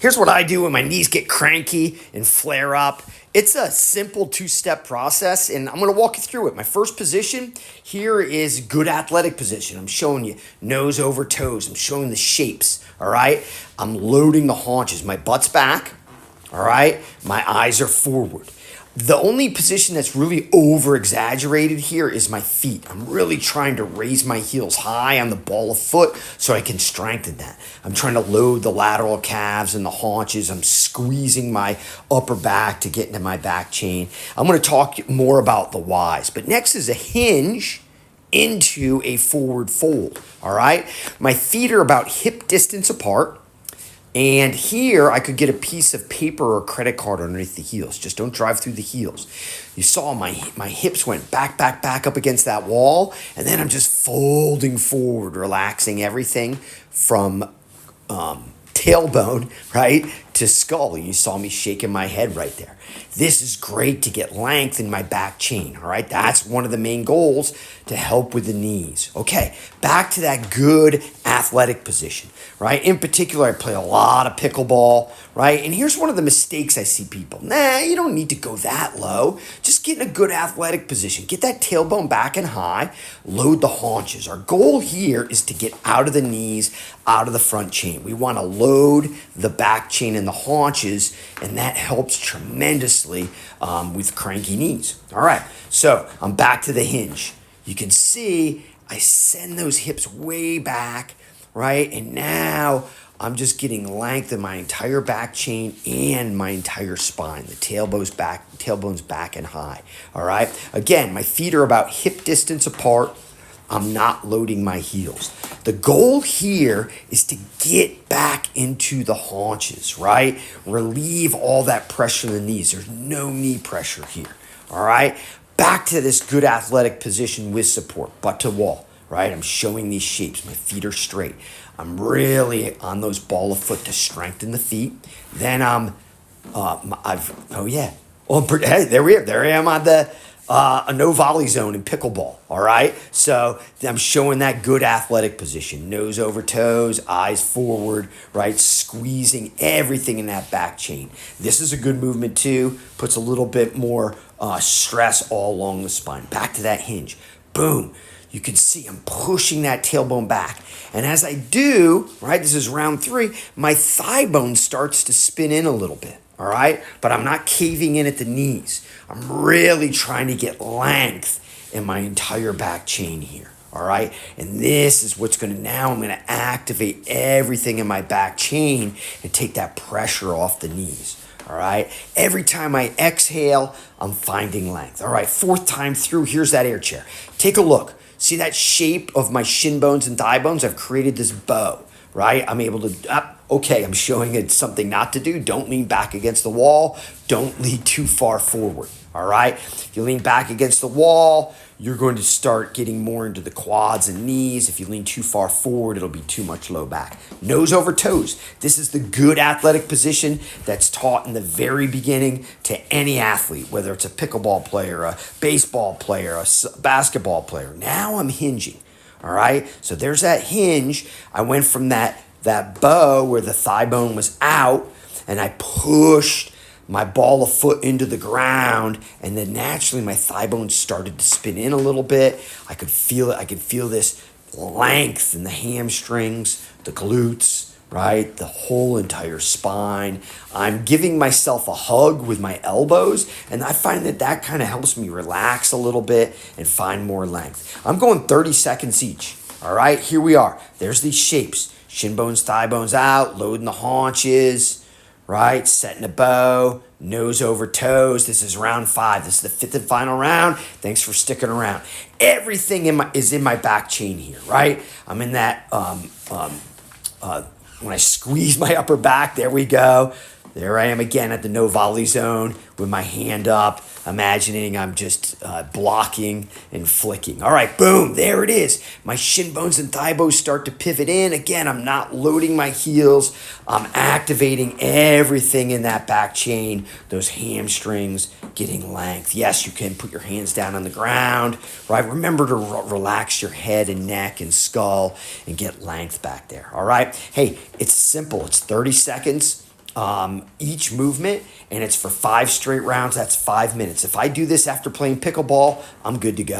Here's what I do when my knees get cranky and flare up. It's a simple two-step process, and I'm going to walk you through it. My first position here is good athletic position. I'm showing you nose over toes. I'm showing the shapes, all right? I'm loading the haunches. My butt's back, all right? My eyes are forward. The only position that's really over exaggerated here is my feet. I'm really trying to raise my heels high on the ball of foot so I can strengthen that. I'm trying to load the lateral calves and the haunches. I'm squeezing my upper back to get into my back chain. I'm going to talk more about the whys. But next is a hinge into a forward fold. All right. My feet are about hip distance apart. And here I could get a piece of paper or credit card underneath the heels. Just don't drive through the heels. You saw my hips went back up against that wall. And then I'm just folding forward, relaxing everything from tailbone, right, to skull. You saw me shaking my head right there. This is great to get length in my back chain, all right? That's one of the main goals to help with the knees. Okay, back to that good athletic position, right? In particular, I play a lot of pickleball, right? And here's one of the mistakes I see people. Nah, you don't need to go that low. Just get in a good athletic position. Get that tailbone back and high. Load the haunches. Our goal here is to get out of the knees, out of the front chain. We want to load the back chain and the haunches, and that helps tremendously with cranky knees. All right, so I'm back to the hinge. You can see I send those hips way back, right? And now I'm just getting length in my entire back chain and my entire spine. The tailbone's back and high. All right. Again, my feet are about hip distance apart. I'm not loading my heels. The goal here is to get back into the haunches, right? Relieve all that pressure in the knees. There's no knee pressure here, all right? Back to this good athletic position with support, butt to wall, right? I'm showing these shapes. My feet are straight. I'm really on those ball of foot to strengthen the feet. Then hey, there I am on a no volley zone in pickleball, all right? So I'm showing that good athletic position, nose over toes, eyes forward, right? Squeezing everything in that back chain. This is a good movement too, puts a little bit more stress all along the spine. Back to that hinge, boom. You can see I'm pushing that tailbone back. And as I do, right, this is round 3, my thigh bone starts to spin in a little bit. All right, but I'm not caving in at the knees. I'm really trying to get length in my entire back chain here. All right, and this is what's I'm going to activate everything in my back chain and take that pressure off the knees. All right, every time I exhale, I'm finding length. All right, 4th time through, here's that air chair. Take a look. See that shape of my shin bones and thigh bones? I've created this bow. Right? I'm able to, okay, I'm showing it something not to do. Don't lean back against the wall. Don't lean too far forward. All right? If you lean back against the wall, you're going to start getting more into the quads and knees. If you lean too far forward, it'll be too much low back. Nose over toes. This is the good athletic position that's taught in the very beginning to any athlete, whether it's a pickleball player, a baseball player, a basketball player. Now I'm hinging. All right, so there's that hinge. I went from that bow where the thigh bone was out, and I pushed my ball of foot into the ground, and then naturally my thigh bone started to spin in a little bit. I could feel it. I could feel this length in the hamstrings, the glutes, right? The whole entire spine. I'm giving myself a hug with my elbows, and I find that kind of helps me relax a little bit and find more length. I'm going 30 seconds each. All right, here we are. There's these shapes. Shin bones, thigh bones out, loading the haunches, right? Setting a bow, nose over toes. This is round 5. This is the 5th and final round. Thanks for sticking around. Everything is in my back chain here, right? I'm in that when I squeeze my upper back, there we go. There I am again at the no volley zone with my hand up, imagining I'm just blocking and flicking. All right, boom, there it is. My shin bones and thigh bones start to pivot in. Again, I'm not loading my heels. I'm activating everything in that back chain, those hamstrings, getting length. Yes, you can put your hands down on the ground, right? Remember to relax your head and neck and skull and get length back there, all right? Hey, it's simple. It's 30 seconds. each movement, and it's for 5 straight rounds. That's 5 minutes. If I do this after playing pickleball, I'm good to go.